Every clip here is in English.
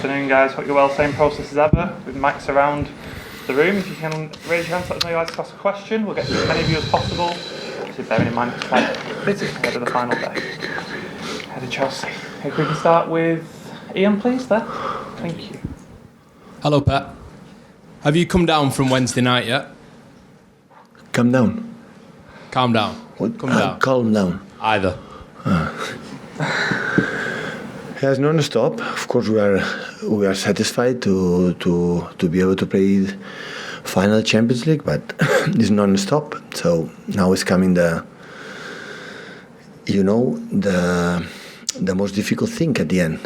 afternoon, guys. Hope you're well. Same process as ever, with mics around the room. If you can raise your hand, let us know you'd like to ask a question. We'll get to as many of you as possible. Obviously, bearing in mind it's quite busy ahead of the final day. Ahead of Chelsea. If we can start with Ian, please, there. Thank you. Hello, Pep. Have you come down from Wednesday night yet? Come down. Calm down. What? Come down. Calm down. Either. Yes, non-stop. Of course, we are satisfied to be able to play final Champions League, but it's non-stop. So now is coming the most difficult thing at the end.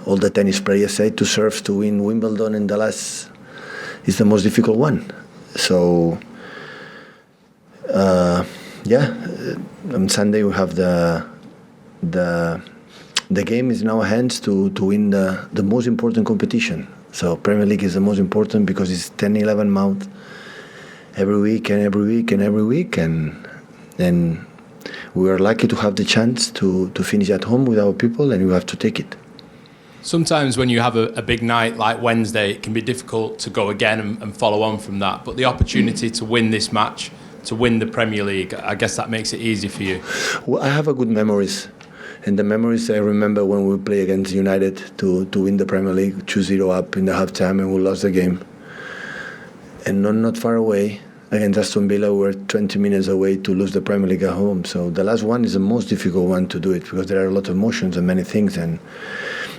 All the tennis players say to serve to win Wimbledon in the last is the most difficult one. So on Sunday we have the game is in our hands to win the most important competition. So Premier League is the most important because it's 10-11 months every week, and we are lucky to have the chance to finish at home with our people, and we have to take it. Sometimes when you have a big night like Wednesday, it can be difficult to go again and follow on from that. But the opportunity to win this match, to win the Premier League, I guess that makes it easy for you. Well, I have a good memories. And the memories I remember when we play against United to win the Premier League, 2-0 up in the halftime, and we lost the game. And not far away, against Aston Villa, we were 20 minutes away to lose the Premier League at home. So the last one is the most difficult one to do it because there are a lot of emotions and many things, and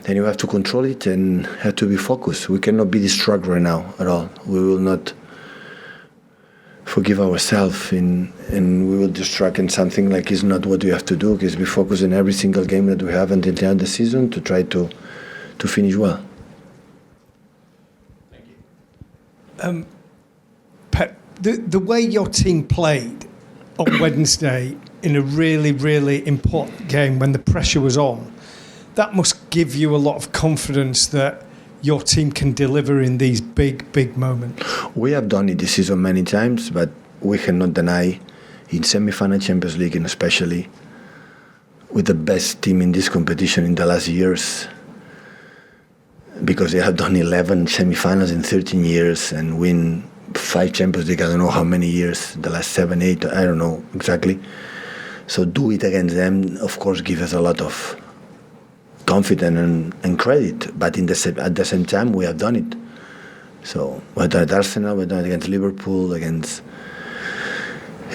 you have to control it and have to be focused. We cannot be distracted right now at all. We will not forgive ourselves and we will distract in something like it's not what we have to do, because we focus on every single game that we have until the end of the season to try to finish well. Thank you. Pep, the way your team played on Wednesday in a really, really important game when the pressure was on, that must give you a lot of confidence that your team can deliver in these big moments. We have done it this season many times, but we cannot deny in semi-final Champions League, and especially with the best team in this competition in the last years, because they have done 11 semi-finals in 13 years and win 5 Champions League, I don't know how many years, the last 7, 8, I don't know exactly. So do it against them, of course, give us a lot of confidence and credit, but at the same time we have done it. So we've done it at Arsenal, we've done it against Liverpool, against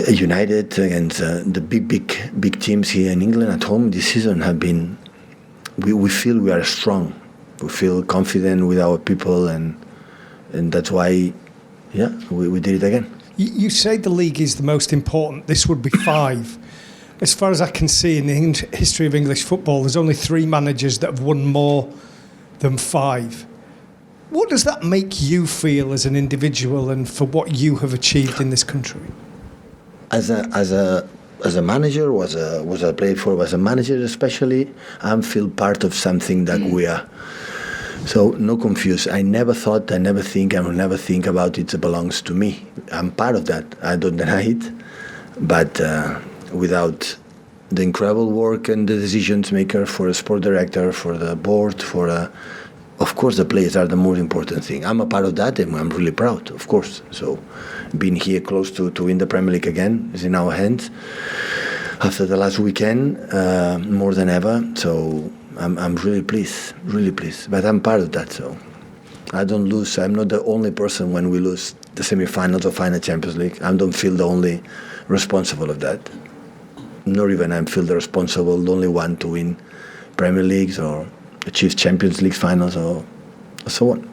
United, against the big teams here in England at home this season have been. We feel we are strong. We feel confident with our people, and that's why, we did it again. You say the league is the most important. This would be 5. As far as I can see in the history of English football, there's only 3 managers that have won more than 5. What does that make you feel as an individual and for what you have achieved in this country? As a manager, was a player for as a manager especially, I feel part of something that we are. So no confuse. I never thought, I will never think about it belongs to me. I'm part of that. I don't deny it, but. Without the incredible work and the decisions maker for a sport director, for the board, of course the players are the most important thing. I'm a part of that and I'm really proud, of course. So being here close to win the Premier League again is in our hands. After the last weekend, more than ever. So I'm really pleased. But I'm part of that, so I don't lose. I'm not the only person when we lose the semi-finals or final Champions League. I don't feel the only responsible of that. Nor even I feel the responsible, the only one to win Premier Leagues or achieve Champions League finals or so on.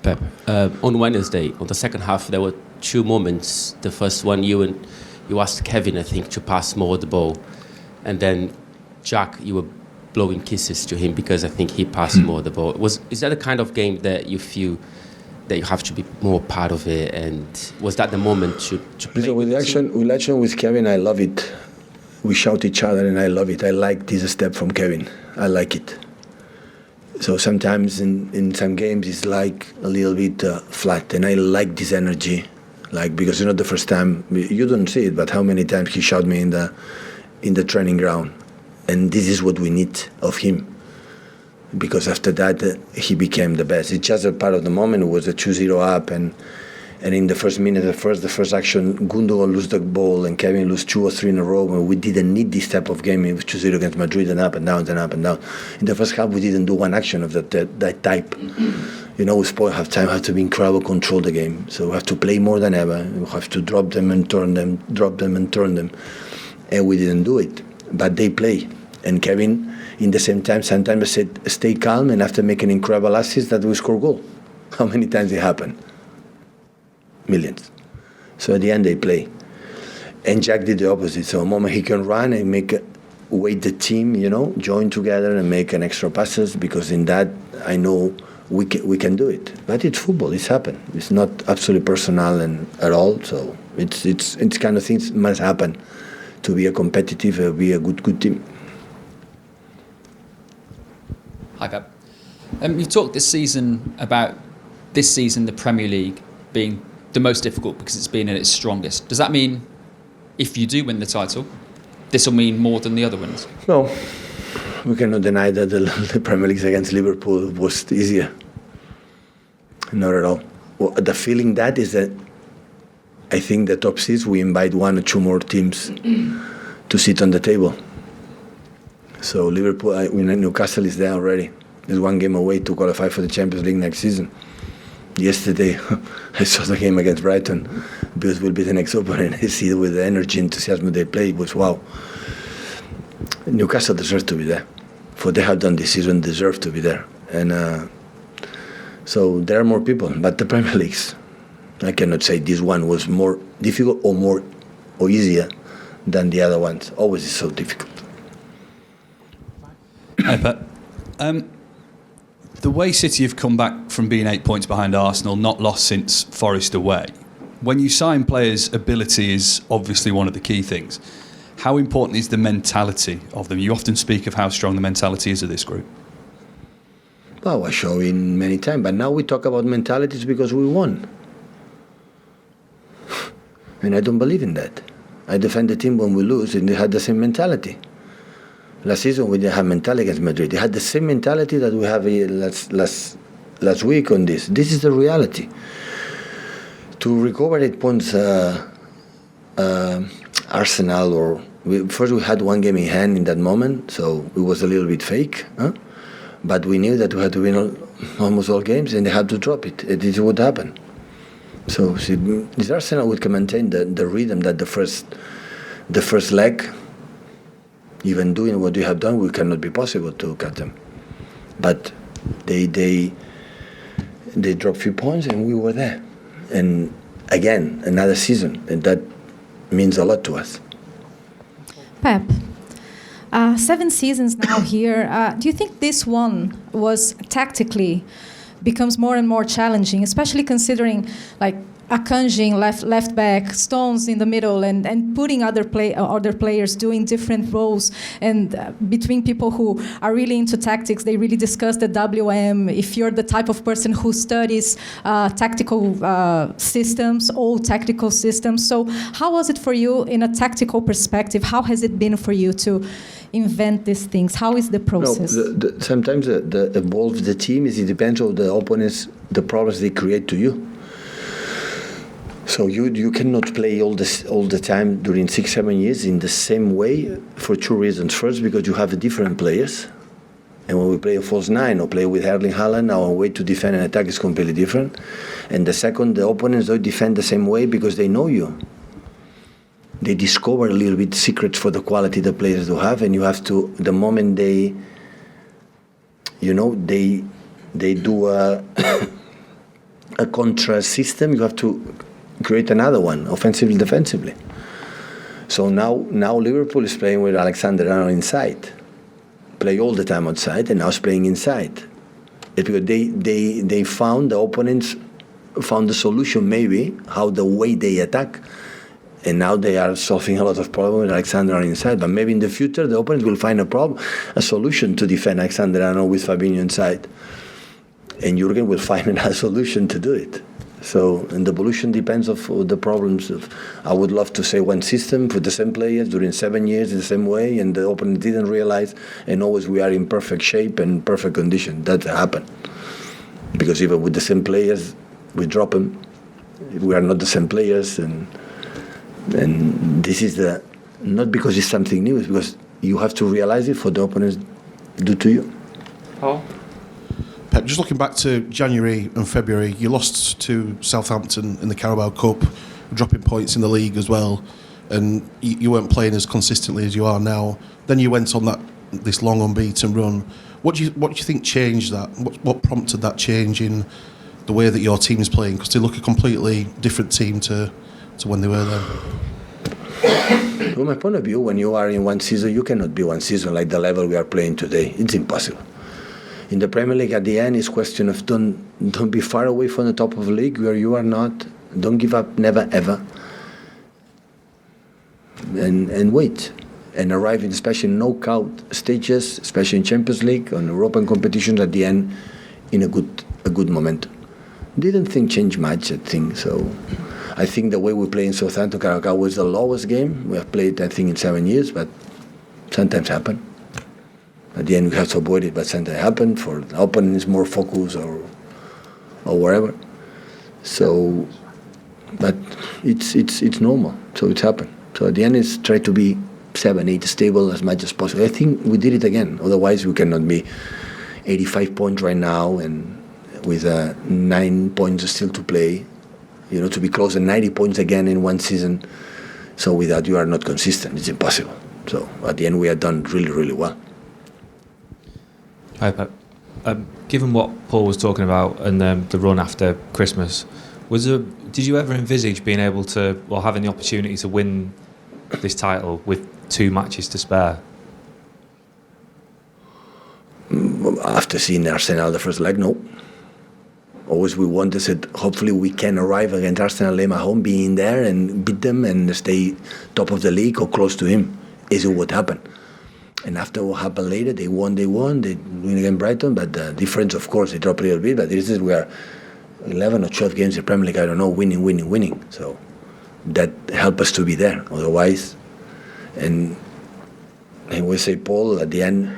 Pep, on Wednesday, on the second half, there were 2 moments. The first one, you asked Kevin, I think, to pass more of the ball. And then Jack, you were blowing kisses to him because I think he passed more of the ball. Is that the kind of game that you feel that you have to be more part of it, and was that the moment to play? So with action with Kevin, I love it. We shout each other and I love it. I like this step from Kevin. I like it. So sometimes in some games it's like a little bit flat, and I like this energy, because it's not the first time. You don't see it, but how many times he shouted me in the training ground, and this is what we need of him. because after that he became the best. It's just a part of the moment. It was a 2-0 up, and in the first minute, the first action, Gundogan lose the ball and Kevin lose 2 or 3 in a row. And we didn't need this type of game. It was 2-0 against Madrid and up and down and up and down. In the first half, we didn't do one action of that type. You know, we spoil half time, have to be incredible, control the game. So we have to play more than ever. We have to drop them and turn them, drop them and turn them. And we didn't do it. But they play. And Kevin, in the same time, sometimes said, stay calm, and after making incredible assist, that we score goal. How many times it happened? Millions. So at the end, they play. And Jack did the opposite. So the moment he can run and weight the team, you know, join together and make an extra passes, because in that, I know we can do it. But it's football. It's happened. It's not absolutely personal and at all. So it's kind of things must happen to be a competitive, be a good team. Hi, Pep. You've talked this season about the Premier League being the most difficult because it's been at its strongest. Does that mean if you do win the title, this will mean more than the other wins? No, we cannot deny that the Premier League against Liverpool was easier. Not at all. Well, the feeling that is that I think the top six, we invite 1 or 2 more teams to sit on the table. So Liverpool, Newcastle is there already. There's 1 game away to qualify for the Champions League next season. Yesterday, I saw the game against Brighton because we'll be the next opponent. I see with the energy and enthusiasm they play, it was wow. Newcastle deserves to be there. For what they have done this season, deserve to be there. And so there are more people, but the Premier Leagues, I cannot say this one was more difficult or easier than the other ones. Always is so difficult. Hey, Pep. The way City have come back from being 8 points behind Arsenal, not lost since Forest away, when you sign players, ability is obviously one of the key things. How important is the mentality of them? You often speak of how strong the mentality is of this group. Well, I show in many times, but now we talk about mentalities because we won. And I don't believe in that. I defend the team when we lose, and they had the same mentality. Last season we didn't have mentality against Madrid. They had the same mentality that we have last week on this. This is the reality. To recover 8 points, Arsenal, first we had 1 game in hand in that moment, so it was a little bit fake. But we knew that we had to win almost all games, and they had to drop it. It is what happened. So this Arsenal we can maintain the rhythm that the first leg. Even doing what we have done, we cannot be possible to cut them. But they dropped few points, and we were there. And again, another season, and that means a lot to us. Pep, 7 seasons now here. Do you think this one was tactically becomes more and more challenging, especially considering like Akanji left back, Stones in the middle, and putting other players doing different roles, and between people who are really into tactics, they really discuss the WM. If you're the type of person who studies tactical systems, old tactical systems, so how was it for you in a tactical perspective? How has it been for you to invent these things? How is the process? No, sometimes the evolve the team is it depends on the opponents, the problems they create to you. So you cannot play all the time during 6-7 years in the same way for 2 reasons. First, because you have different players, and when we play a false 9 or play with Erling Haaland, our way to defend and attack is completely different. And the second, the opponents don't defend the same way because they know you. They discover a little bit secrets for the quality the players do have, and you have to, the moment they do a contra system, you have to create another one, offensively, defensively. So now Liverpool is playing with Alexander-Arnold inside. Play all the time outside, and now it's playing inside. It's because they found, the opponents found the solution maybe, how the way they attack. And now they are solving a lot of problems with Alexander-Arnold inside. But maybe in the future, the opponents will find a solution to defend Alexander-Arnold with Fabinho inside. And Jurgen will find another solution to do it. So, and the evolution depends of the problems. I would love to say one system for the same players during 7 years in the same way, and the opponent didn't realize, and always we are in perfect shape and perfect condition. That happened. Because even with the same players, we drop them. We are not the same players, and this is not because it's something new, it's because you have to realize it for the opponents do to you. Paul? Pep, just looking back to January and February, you lost to Southampton in the Carabao Cup, dropping points in the league as well, and you weren't playing as consistently as you are now. Then you went on this long unbeaten run. What do you think changed that? What prompted that change in the way that your team is playing? Because they look a completely different team to when they were then. From my point of view, when you are in one season, you cannot be one season like the level we are playing today. It's impossible. In the Premier League, at the end, it's question of don't be far away from the top of the league where you are not. Don't give up, never ever. And wait. And arrive in especially knockout stages, especially in Champions League, on European competitions at the end, in a good momentum. Didn't think change much, I think. So I think the way we play in Southampton, Caracas was the lowest game we have played, I think, in 7 years, but sometimes happen. At the end, we have to avoid it, but sometimes happen. For the opponent is more focus or whatever. So, but it's normal. So it's happened. So at the end, it's try to be 7, 8 stable as much as possible. I think we did it again. Otherwise, we cannot be 85 points right now and with 9 points still to play. You know, to be close to 90 points again in one season. So with that, you are not consistent. It's impossible. So at the end, we have done really, really well. Hi, Pep. Given what Paul was talking about and the run after Christmas, did you ever envisage being able to, or having the opportunity to win this title with 2 matches to spare? After seeing Arsenal the first leg, no. Always we wanted, said, hopefully we can arrive against Arsenal at home, being there and beat them and stay top of the league or close to him. Is what happened. And after what happened later, they won, they win against Brighton, but the difference, of course, they dropped a little bit, but this is where 11 or 12 games in Premier League, I don't know, winning. So that helped us to be there. Otherwise, and we say, Paul, at the end,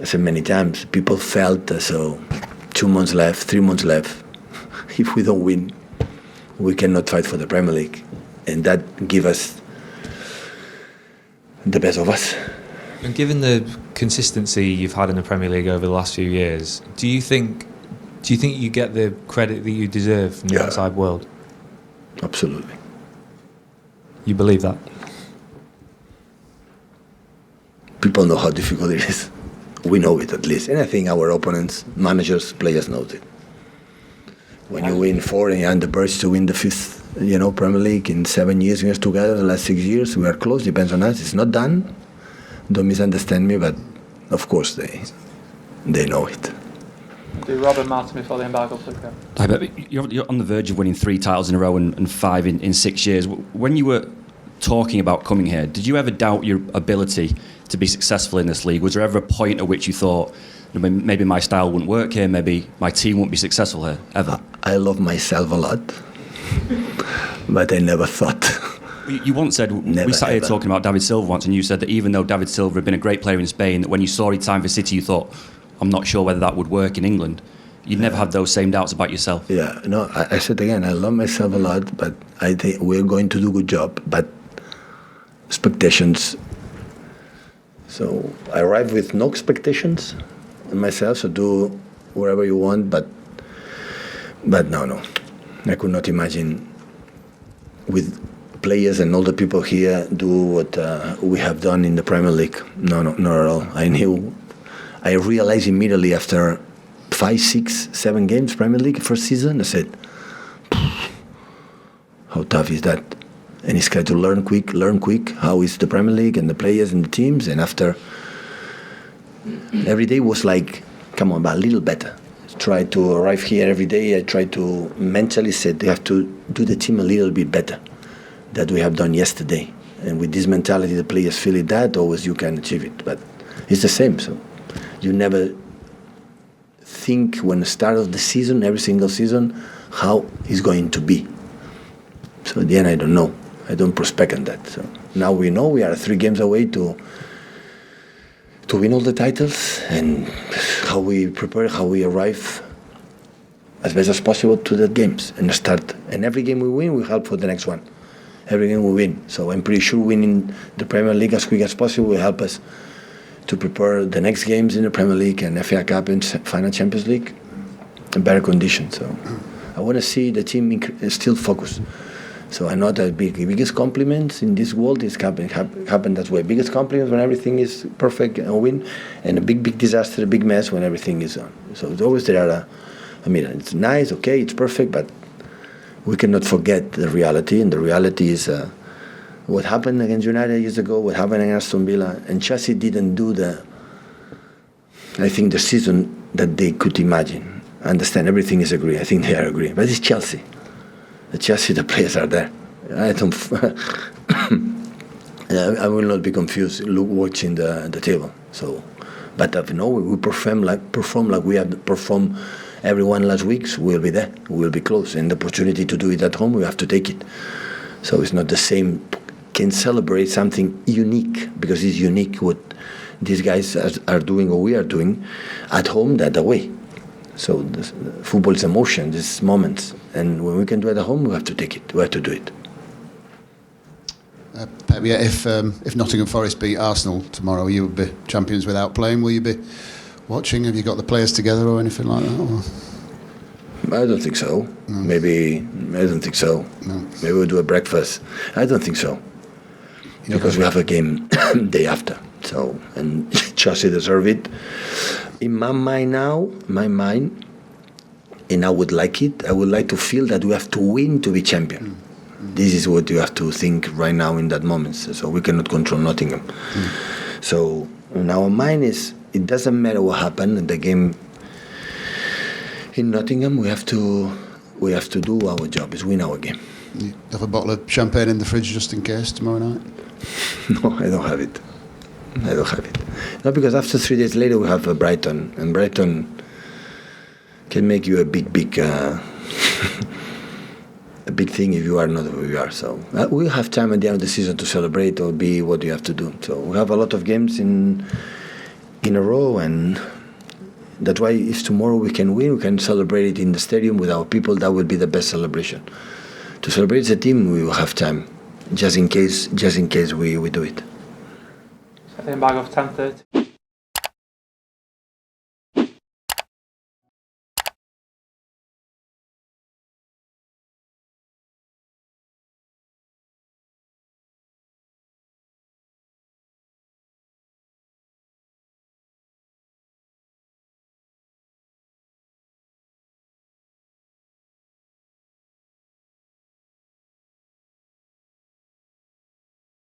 I said many times, people felt so 2 months left, 3 months left. If we don't win, we cannot fight for the Premier League. And that gives us the best of us. And given the consistency you've had in the Premier League over the last few years, do you think you get the credit that you deserve from the outside world? Absolutely. You believe that? People know how difficult it is. We know it at least. And I think our opponents, managers, players know it. When you win 4 and you're on the verge to win the 5th, Premier League in 7 years against together, the last 6 years, we are close, depends on us. It's not done. Don't misunderstand me, but of course they know it. Do Rob and Martin before the embargo, please go. Hi, but you're on the verge of winning 3 titles in a row and 5 in 6 years. When you were talking about coming here, did you ever doubt your ability to be successful in this league? Was there ever a point at which you thought, maybe my style wouldn't work here, maybe my team wouldn't be successful here, ever? I love myself a lot, but I never thought. You once said, we sat here talking about David Silva once, and you said that even though David Silva had been a great player in Spain, that when you saw his time for City, you thought, I'm not sure whether that would work in England. You'd never had those same doubts about yourself. Yeah, no, I said again, I love myself a lot, but I think we're going to do a good job. But expectations. So I arrived with no expectations on myself, so do whatever you want, but no. I could not imagine with players and all the people here do what we have done in the Premier League. No, not at all. I realized immediately after 5, 6, 7 games Premier League first season, I said, how tough is that? And it's got to learn quick how is the Premier League and the players and the teams. And after, every day was like, come on, but a little better. Try to arrive here every day. I try to mentally say they have to do the team a little bit better that we have done yesterday. And with this mentality, the players feel it that, always you can achieve it. But it's the same, so you never think when the start of the season, every single season, how it's going to be. So at the end, I don't know. I don't prospect on that. So now we know we are 3 games away to win all the titles, and how we prepare, how we arrive as best as possible to the games and start. And every game we win, we help for the next one. Every game we win. So I'm pretty sure winning the Premier League as quick as possible will help us to prepare the next games in the Premier League and FA Cup and final Champions League in better conditions. So I want to see the team still focused. So I know that biggest compliments in this world is happen that way. Biggest compliments when everything is perfect and win, and a big disaster, a big mess when everything is on. So it's always there. It's nice, okay, it's perfect, but we cannot forget the reality, and the reality is what happened against United years ago, what happened against Aston Villa, and Chelsea didn't do the season that they could imagine. I understand everything is agree. I think they are agree, but it's Chelsea. The players are there. I don't. I will not be confused watching the table. So, but if no, we perform like we have performed everyone last week. So we'll be there. We'll be close, and the opportunity to do it at home, we have to take it. So it's not the same. Can celebrate something unique because it's unique what these guys are doing or we are doing at home that away. So football is emotion, these moments, and when we can do it at home, we have to take it. We have to do it. Pep, yeah, if Nottingham Forest beat Arsenal tomorrow, you would be champions without playing. Will you be watching? Have you got the players together or anything like that? Or? I don't think so. No. Maybe I don't think so. No. Maybe we'll do a breakfast. I don't think so, because we have a game day after. So, and Chelsea deserve it. In my mind, and I would like it. I would like to feel that we have to win to be champion. This is what you have to think right now in that moment. So we cannot control Nottingham. So in our mind is it doesn't matter what happened in the game in Nottingham. We have to do our job. Is win our game. You have a bottle of champagne in the fridge just in case tomorrow night? No, I don't have it. No, because after 3 days later we have Brighton, and Brighton can make you a big a big thing if you are not who you are. So we have time at the end of the season to celebrate or be what you have to do. So we have a lot of games in a row, and that's why if tomorrow we can win, we can celebrate it in the stadium with our people. That will be the best celebration. To celebrate the team, we will have time, just in case we do it. Setting bag of 10:30.